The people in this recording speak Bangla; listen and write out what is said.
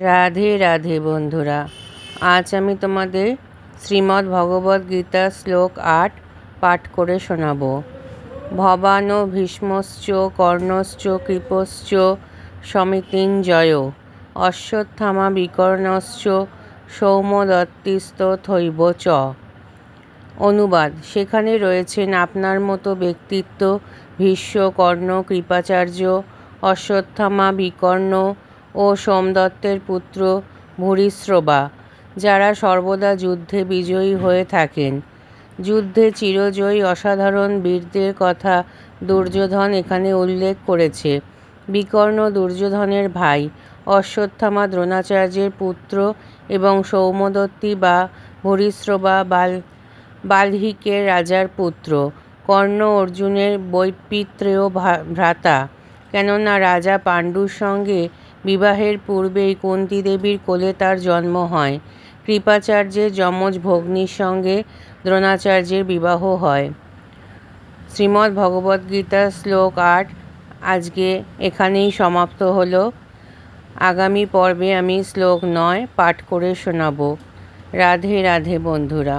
রাধে রাধে বন্ধুরা, আজ আমি তোমাদের শ্রীমদ্ ভগবদ্ গীতা শ্লোক ৮ পাঠ করে শোনাব। ভবানো ভীষ্মশ্চ কর্ণশ্চ কৃপশ্চ সমিতিঞ্জয় অশ্বত্থামা বিকর্ণশ্চ সৌমদত্তিস্তথৈব চ। অনুবাদ: সেখানে রয়েছেন আপনার মতো ব্যক্তিত্ব ভীষ্ম, কর্ণ, কৃপাচার্য, অশ্বত্থামা, বিকর্ণ ও সোমদত্তের পুত্র ভূরিশ্রবা, যারা সর্বদা যুদ্ধে বিজয়ী হয়ে থাকেন। যুদ্ধে চিরজয়ী অসাধারণ বীরদের কথা দুর্যোধন এখানে উল্লেখ করেছে। বিকর্ণ দুর্যোধনের ভাই, অশ্বত্থামা দ্রোণাচার্যের পুত্র এবং সৌমদত্তি বা ভূরিশ্রবা বাল্মীকের রাজার পুত্র। কর্ণ অর্জুনের বৈপিত্রেয় ভ্রাতা, কেননা রাজা পাণ্ডুর সঙ্গে বিবাহের পূর্বেই কুন্তী দেবীর কোলে তার জন্ম হয়। কৃপাচার্যের যমজ ভগ্নীর সঙ্গে দ্রোণাচার্যের বিবাহ হয়। শ্রীমদ্ ভগবদ্গীতা শ্লোক ৮ আজকে এখানেই সমাপ্ত হলো। আগামী পর্বে আমি শ্লোক ৯ পাঠ করে শোনাব। রাধে রাধে বন্ধুরা।